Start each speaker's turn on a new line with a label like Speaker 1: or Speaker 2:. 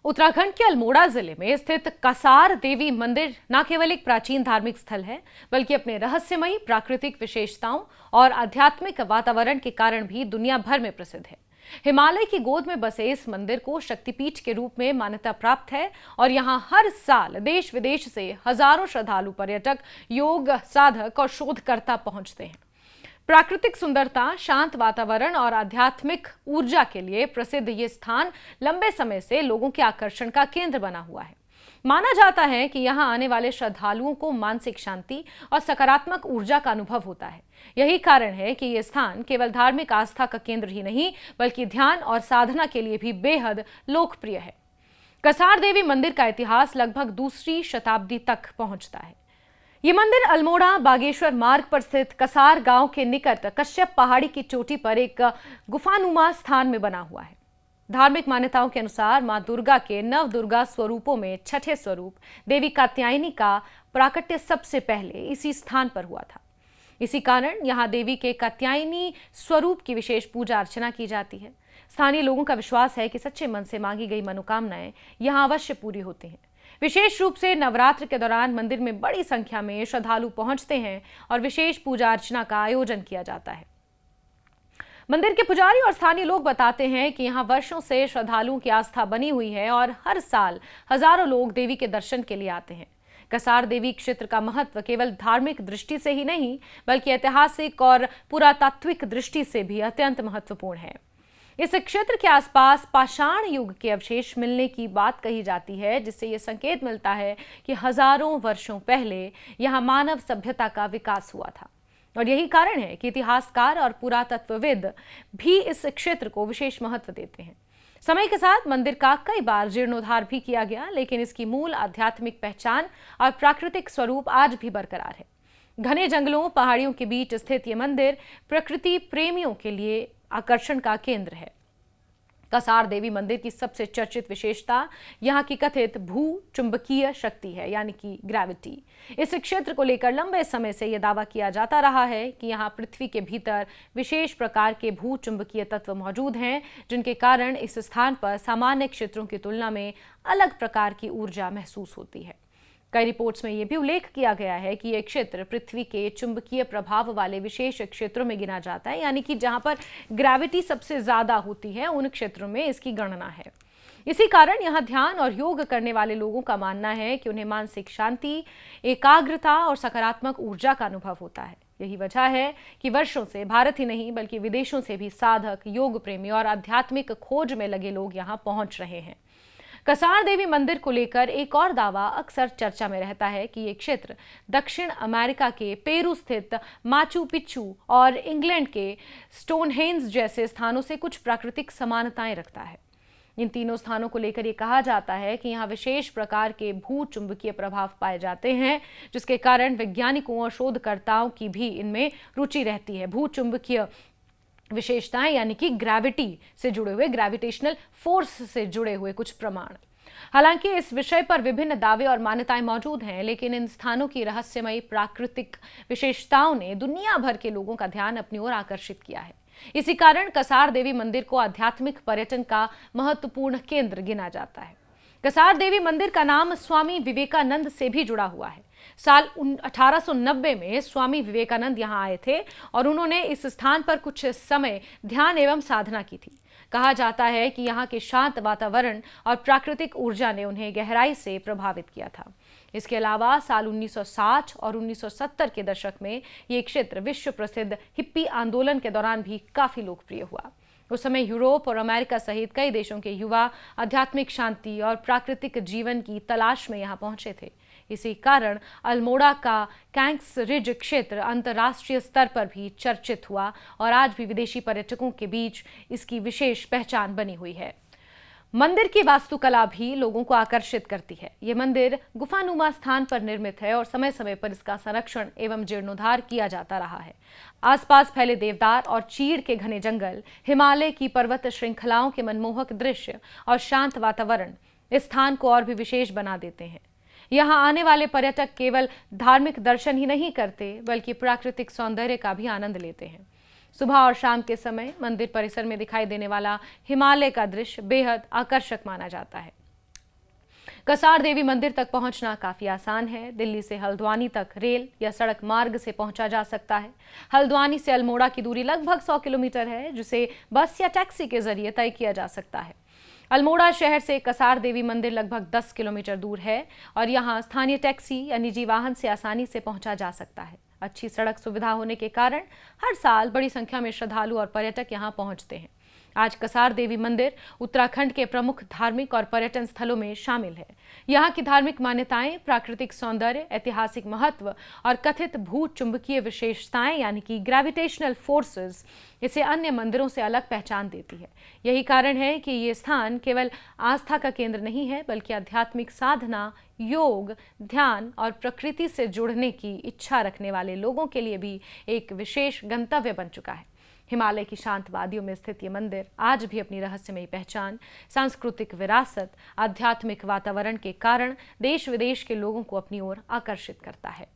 Speaker 1: उत्तराखंड के अल्मोड़ा जिले में स्थित कसार देवी मंदिर न केवल एक प्राचीन धार्मिक स्थल है, बल्कि अपने रहस्यमयी प्राकृतिक विशेषताओं और आध्यात्मिक वातावरण के कारण भी दुनिया भर में प्रसिद्ध है। हिमालय की गोद में बसे इस मंदिर को शक्तिपीठ के रूप में मान्यता प्राप्त है और यहां हर साल देश विदेश से हजारों श्रद्धालु, पर्यटक, योग साधक और शोधकर्ता पहुंचते हैं। प्राकृतिक सुंदरता, शांत वातावरण और आध्यात्मिक ऊर्जा के लिए प्रसिद्ध ये स्थान लंबे समय से लोगों के आकर्षण का केंद्र बना हुआ है। माना जाता है कि यहां आने वाले श्रद्धालुओं को मानसिक शांति और सकारात्मक ऊर्जा का अनुभव होता है। यही कारण है कि ये स्थान केवल धार्मिक आस्था का केंद्र ही नहीं, बल्कि ध्यान और साधना के लिए भी बेहद लोकप्रिय है। कसार देवी मंदिर का इतिहास लगभग दूसरी शताब्दी तक पहुंचता है। ये मंदिर अल्मोड़ा बागेश्वर मार्ग पर स्थित कसार गांव के निकट कश्यप पहाड़ी की चोटी पर एक गुफानुमा स्थान में बना हुआ है। धार्मिक मान्यताओं के अनुसार मां दुर्गा के नव दुर्गा स्वरूपों में छठे स्वरूप देवी कात्यायनी का प्राकट्य सबसे पहले इसी स्थान पर हुआ था। इसी कारण यहां देवी के कात्यायनी स्वरूप की विशेष पूजा अर्चना की जाती है। स्थानीय लोगों का विश्वास है कि सच्चे मन से मांगी गई मनोकामनाएं यहां अवश्य पूरी होती हैं। विशेष रूप से नवरात्र के दौरान मंदिर में बड़ी संख्या में श्रद्धालु पहुंचते हैं और विशेष पूजा अर्चना का आयोजन किया जाता है। मंदिर के पुजारी और स्थानीय लोग बताते हैं कि यहां वर्षों से श्रद्धालुओं की आस्था बनी हुई है और हर साल हजारों लोग देवी के दर्शन के लिए आते हैं। कसार देवी क्षेत्र का महत्व केवल धार्मिक दृष्टि से ही नहीं, बल्कि ऐतिहासिक और पुरातात्विक दृष्टि से भी अत्यंत महत्वपूर्ण है। इस क्षेत्र के आसपास पाषाण युग के अवशेष मिलने की बात कही जाती है, जिससे यह संकेत मिलता है कि हजारों वर्षों पहले यहां मानव सभ्यता का विकास हुआ था। और यही कारण है कि इतिहासकार और पुरातत्वविद भी इस क्षेत्र को विशेष महत्व देते हैं। समय के साथ मंदिर का कई बार जीर्णोद्धार भी किया गया, लेकिन इसकी मूल आध्यात्मिक पहचान और प्राकृतिक स्वरूप आज भी बरकरार है। घने जंगलों, पहाड़ियों के बीच स्थित ये मंदिर प्रकृति प्रेमियों के लिए आकर्षण का केंद्र है। कसार देवी मंदिर की सबसे चर्चित विशेषता यहाँ की कथित भू चुंबकीय शक्ति है, यानी कि ग्रेविटी। इस क्षेत्र को लेकर लंबे समय से यह दावा किया जाता रहा है कि यहाँ पृथ्वी के भीतर विशेष प्रकार के भू चुंबकीय तत्व मौजूद हैं, जिनके कारण इस स्थान पर सामान्य क्षेत्रों की तुलना में अलग प्रकार की ऊर्जा महसूस होती है। कई रिपोर्ट्स में यह भी उल्लेख किया गया है कि यह क्षेत्र पृथ्वी के चुंबकीय प्रभाव वाले विशेष क्षेत्रों में गिना जाता है, यानी कि जहां पर ग्रेविटी सबसे ज्यादा होती है उन क्षेत्रों में इसकी गणना है। इसी कारण यहां ध्यान और योग करने वाले लोगों का मानना है कि उन्हें मानसिक शांति, एकाग्रता और सकारात्मक ऊर्जा का अनुभव होता है। यही वजह है कि वर्षों से भारत ही नहीं, बल्कि विदेशों से भी साधक, योग प्रेमी और आध्यात्मिक खोज में लगे लोग यहां पहुंच रहे हैं। कसार देवी मंदिर को लेकर एक और दावा अक्सर चर्चा में रहता है कि ये क्षेत्र दक्षिण अमेरिका के पेरू स्थित माचू पिच्चू और इंग्लैंड के स्टोनहेंज जैसे स्थानों से कुछ प्राकृतिक समानताएं रखता है। इन तीनों स्थानों को लेकर यह कहा जाता है कि यहाँ विशेष प्रकार के भू चुंबकीय प्रभाव पाए जाते हैं, जिसके कारण वैज्ञानिकों और शोधकर्ताओं की भी इनमें रुचि रहती है। भू चुंबकीय विशेषताएं यानी कि ग्रेविटी से जुड़े हुए, ग्रेविटेशनल फोर्स से जुड़े हुए कुछ प्रमाण। हालांकि इस विषय पर विभिन्न दावे और मान्यताएं मौजूद हैं, लेकिन इन स्थानों की रहस्यमयी प्राकृतिक विशेषताओं ने दुनिया भर के लोगों का ध्यान अपनी ओर आकर्षित किया है। इसी कारण कसार देवी मंदिर को आध्यात्मिक पर्यटन का महत्वपूर्ण केंद्र गिना जाता है। कसार देवी मंदिर का नाम स्वामी विवेकानंद से भी जुड़ा हुआ है। साल 1890 में स्वामी विवेकानंद यहाँ आए थे और उन्होंने इस स्थान पर कुछ समय ध्यान एवं साधना की थी। कहा जाता है कि यहाँ के शांत वातावरण और प्राकृतिक ऊर्जा ने उन्हें गहराई से प्रभावित किया था। इसके अलावा साल 1960 और 1970 के दशक में ये क्षेत्र विश्व प्रसिद्ध हिप्पी आंदोलन के दौरान भी काफी लोकप्रिय हुआ। उस समय यूरोप और अमेरिका सहित कई देशों के युवा आध्यात्मिक शांति और प्राकृतिक जीवन की तलाश में यहाँ पहुंचे थे। इसी कारण अल्मोड़ा का कैंक्स रिज क्षेत्र अंतर्राष्ट्रीय स्तर पर भी चर्चित हुआ और आज भी विदेशी पर्यटकों के बीच इसकी विशेष पहचान बनी हुई है। मंदिर की वास्तुकला भी लोगों को आकर्षित करती है। ये मंदिर गुफानुमा स्थान पर निर्मित है और समय समय पर इसका संरक्षण एवं जीर्णोद्धार किया जाता रहा है। आसपास फैले देवदार और चीड़ के घने जंगल, हिमालय की पर्वत श्रृंखलाओं के मनमोहक दृश्य और शांत वातावरण इस स्थान को और भी विशेष बना देते हैं। यहाँ आने वाले पर्यटक केवल धार्मिक दर्शन ही नहीं करते, बल्कि प्राकृतिक सौंदर्य का भी आनंद लेते हैं। सुबह और शाम के समय मंदिर परिसर में दिखाई देने वाला हिमालय का दृश्य बेहद आकर्षक माना जाता है। कसार देवी मंदिर तक पहुंचना काफी आसान है। दिल्ली से हल्द्वानी तक रेल या सड़क मार्ग से पहुंचा जा सकता है। हल्द्वानी से अल्मोड़ा की दूरी लगभग 100 किलोमीटर है, जिसे बस या टैक्सी के जरिए तय किया जा सकता है। अल्मोड़ा शहर से कसार देवी मंदिर लगभग 10 किलोमीटर दूर है और यहां स्थानीय टैक्सी या निजी वाहन से आसानी से पहुंचा जा सकता है। अच्छी सड़क सुविधा होने के कारण हर साल बड़ी संख्या में श्रद्धालु और पर्यटक यहां पहुंचते हैं। आज कसार देवी मंदिर उत्तराखंड के प्रमुख धार्मिक और पर्यटन स्थलों में शामिल है। यहाँ की धार्मिक मान्यताएं, प्राकृतिक सौंदर्य, ऐतिहासिक महत्व और कथित भू चुंबकीय विशेषताएं यानी कि ग्रेविटेशनल फोर्सेस इसे अन्य मंदिरों से अलग पहचान देती है। यही कारण है कि ये स्थान केवल आस्था का केंद्र नहीं है, बल्कि आध्यात्मिक साधना, योग, ध्यान और प्रकृति से जुड़ने की इच्छा रखने वाले लोगों के लिए भी एक विशेष गंतव्य बन चुका है। हिमालय की शांत वादियों में स्थित ये मंदिर आज भी अपनी रहस्यमयी पहचान, सांस्कृतिक विरासत, आध्यात्मिक वातावरण के कारण देश विदेश के लोगों को अपनी ओर आकर्षित करता है।